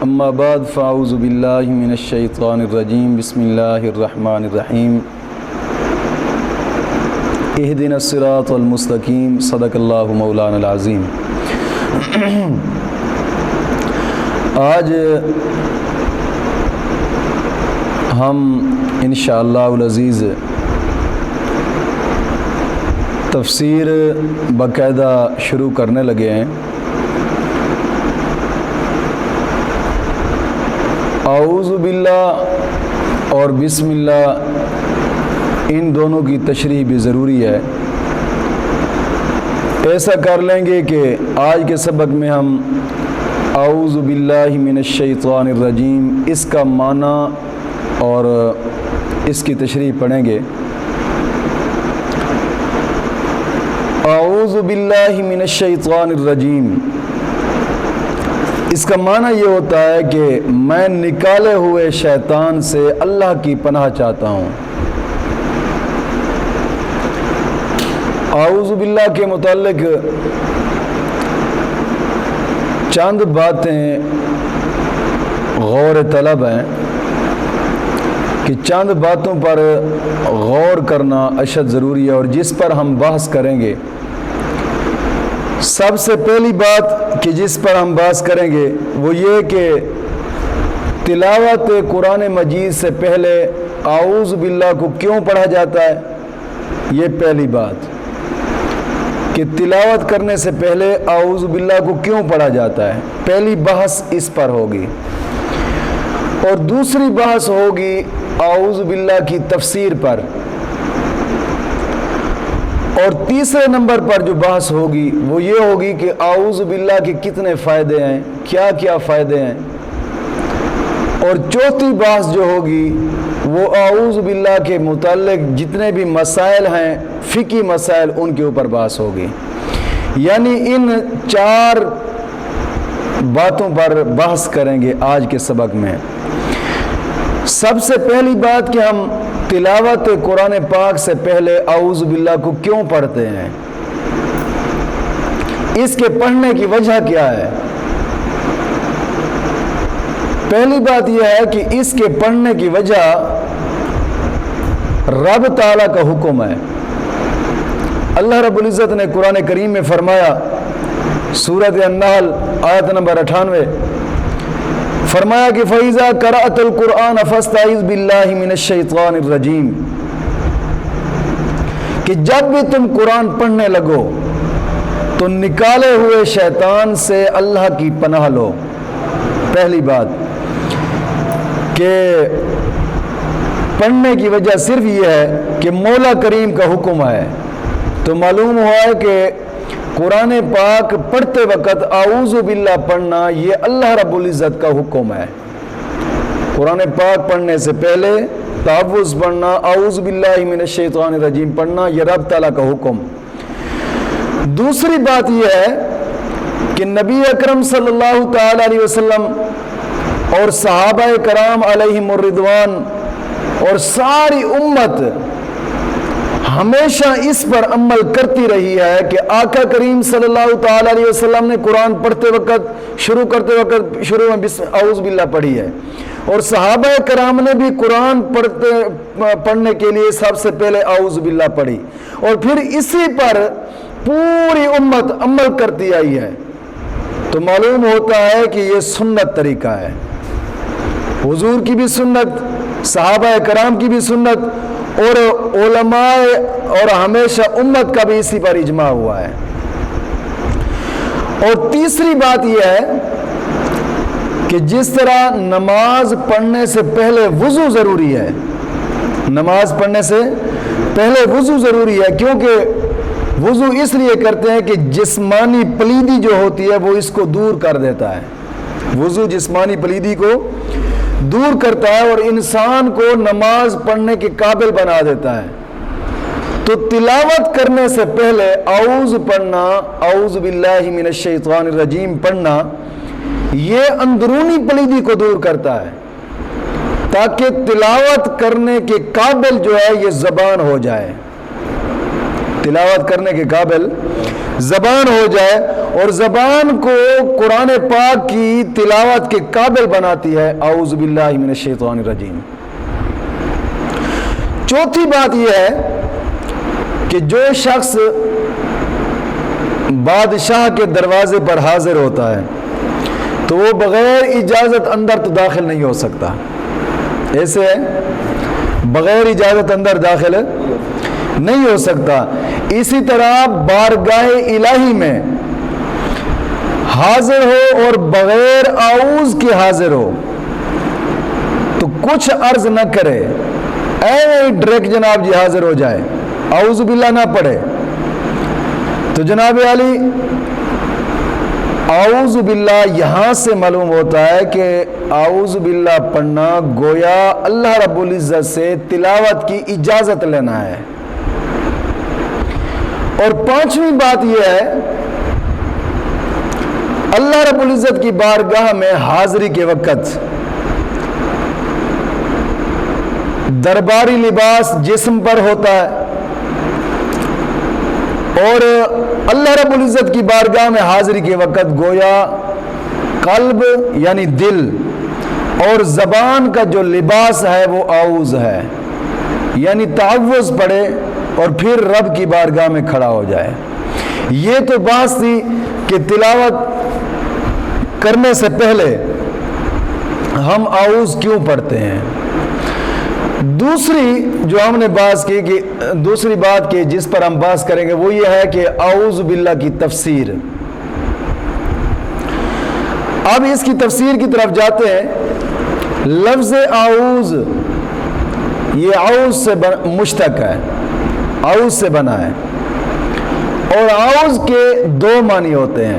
اما بعد فاعوذ باللہ من الشیطان الرجیم بسم اللہ الرحمن الرحیم اہدنا الصراط المستقیم صدق اللہ مولانا العظیم۔ آج ہم انشاءاللہ العزیز تفسیر باقاعدہ شروع کرنے لگے ہیں۔ اعوذ باللہ اور بسم اللہ ان دونوں کی تشریح بھی ضروری ہے۔ ایسا کر لیں گے کہ آج کے سبق میں ہم اعوذ باللہ من الشیطان الرجیم اس کا معنی اور اس کی تشریح پڑھیں گے۔ اعوذ باللہ من الشیطان الرجیم، اس کا معنی یہ ہوتا ہے کہ میں نکالے ہوئے شیطان سے اللہ کی پناہ چاہتا ہوں۔ اعوذ باللہ کے متعلق چند باتیں غور طلب ہیں کہ چند باتوں پر غور کرنا اشد ضروری ہے اور جس پر ہم بحث کریں گے۔ سب سے پہلی بات کہ جس پر ہم بحث کریں گے وہ یہ کہ تلاوت قرآن مجید سے پہلے اعوذ باللہ کو کیوں پڑھا جاتا ہے، یہ پہلی بات کہ تلاوت کرنے سے پہلے اعوذ باللہ کو کیوں پڑھا جاتا ہے، پہلی بحث اس پر ہوگی۔ اور دوسری بحث ہوگی اعوذ باللہ کی تفسیر پر، اور تیسرے نمبر پر جو بحث ہوگی وہ یہ ہوگی کہ اعوذ باللہ کے کتنے فائدے ہیں، کیا کیا فائدے ہیں، اور چوتھی بحث جو ہوگی وہ اعوذ باللہ کے متعلق جتنے بھی مسائل ہیں فقہی مسائل ان کے اوپر بحث ہوگی۔ یعنی ان چار باتوں پر بحث کریں گے آج کے سبق میں۔ سب سے پہلی بات کہ ہم تلاوت قرآن پاک سے پہلے اعوذ باللہ کو کیوں پڑھتے ہیں، اس کے پڑھنے کی وجہ کیا ہے۔ پہلی بات یہ ہے کہ اس کے پڑھنے کی وجہ رب تعالیٰ کا حکم ہے۔ اللہ رب العزت نے قرآن کریم میں فرمایا، سورۃ النحل آیت نمبر 98، فرمایا کہ فَإِذَا قَرَأْتَ الْقُرْآنَ فَاسْتَعِذْ بِاللَّهِ مِنَ الشَّيْطَانِ الرَّجِيمِ، کہ جب بھی تم قرآن پڑھنے لگو تو نکالے ہوئے شیطان سے اللہ کی پناہ لو۔ پہلی بات کہ پڑھنے کی وجہ صرف یہ ہے کہ مولا کریم کا حکم ہے، تو معلوم ہوا ہے کہ قرآن پاک پڑھتے وقت اعوذ باللہ پڑھنا یہ اللہ رب العزت کا حکم ہے۔ قرآن پاک پڑھنے سے پہلے تحفظ پڑھنا، اعوذ باللہ من الشیطان الرجیم پڑھنا یہ رب تعالیٰ کا حکم۔ دوسری بات یہ ہے کہ نبی اکرم صلی اللہ تعالی علیہ وسلم اور صحابہ کرام علیہم الرضوان اور ساری امت ہمیشہ اس پر عمل کرتی رہی ہے کہ آقا کریم صلی اللہ تعالی علیہ وسلم نے قرآن پڑھتے وقت کرتے وقت شروع میں اعوذ باللہ پڑھی ہے، اور صحابہ کرام نے بھی قرآن پڑھنے کے لیے سب سے پہلے اعوذ باللہ پڑھی، اور پھر اسی پر پوری امت عمل کرتی آئی ہے۔ تو معلوم ہوتا ہے کہ یہ سنت طریقہ ہے، حضور کی بھی سنت، صحابہ کرام کی بھی سنت، اور علماء اور ہمیشہ امت کا بھی اسی پر اجماع ہوا ہے۔ اور تیسری بات یہ ہے کہ جس طرح نماز پڑھنے سے پہلے وضو ضروری ہے، نماز پڑھنے سے پہلے وضو ضروری ہے، کیونکہ وضو اس لیے کرتے ہیں کہ جسمانی پلیدی جو ہوتی ہے وہ اس کو دور کر دیتا ہے۔ وضو جسمانی پلیدی کو دور کرتا ہے اور انسان کو نماز پڑھنے کے قابل بنا دیتا ہے۔ تو تلاوت کرنے سے پہلے اعوذ پڑھنا، اعوذ باللہ من الشیطان الرجیم پڑھنا یہ اندرونی پلیدی کو دور کرتا ہے، تاکہ تلاوت کرنے کے قابل جو ہے یہ زبان ہو جائے، تلاوت کرنے کے قابل زبان ہو جائے اور زبان کو قرآن پاک کی تلاوت کے قابل بناتی ہے. اعوذ باللہ من الشیطان الرجیم. چوتھی بات یہ ہے کہ جو شخص بادشاہ کے دروازے پر حاضر ہوتا ہے تو وہ بغیر اجازت اندر تو داخل نہیں ہو سکتا. ایسے ہے بغیر اجازت اندر داخل نہیں ہو سکتا. اسی طرح بارگاہ الہی میں حاضر ہو اور بغیر اعوذ کے حاضر ہو تو کچھ عرض نہ کرے, ڈائریکٹ جناب جی حاضر ہو جائے, اعوذ باللہ نہ پڑھے. تو جناب علی اعوذ باللہ یہاں سے معلوم ہوتا ہے کہ اعوذ باللہ پڑھنا گویا اللہ رب العزت سے تلاوت کی اجازت لینا ہے. اور پانچویں بات یہ ہے اللہ رب العزت کی بارگاہ میں حاضری کے وقت درباری لباس جسم پر ہوتا ہے اور اللہ رب العزت کی بارگاہ میں حاضری کے وقت گویا قلب یعنی دل اور زبان کا جو لباس ہے وہ اعوذ ہے, یعنی تعوذ پڑھے اور پھر رب کی بارگاہ میں کھڑا ہو جائے. یہ تو بات تھی کہ تلاوت کرنے سے پہلے ہم اعوذ کیوں پڑھتے ہیں. دوسری جو ہم نے بات کی کہ دوسری بات کی جس پر ہم بات کریں گے وہ یہ ہے کہ اعوذ باللہ کی تفسیر. اب اس کی تفسیر کی طرف جاتے ہیں. لفظ اعوذ یہ اعوذ سے مشتق ہے, اعوذ سے بنا ہے اور اعوذ کے دو معنی ہوتے ہیں.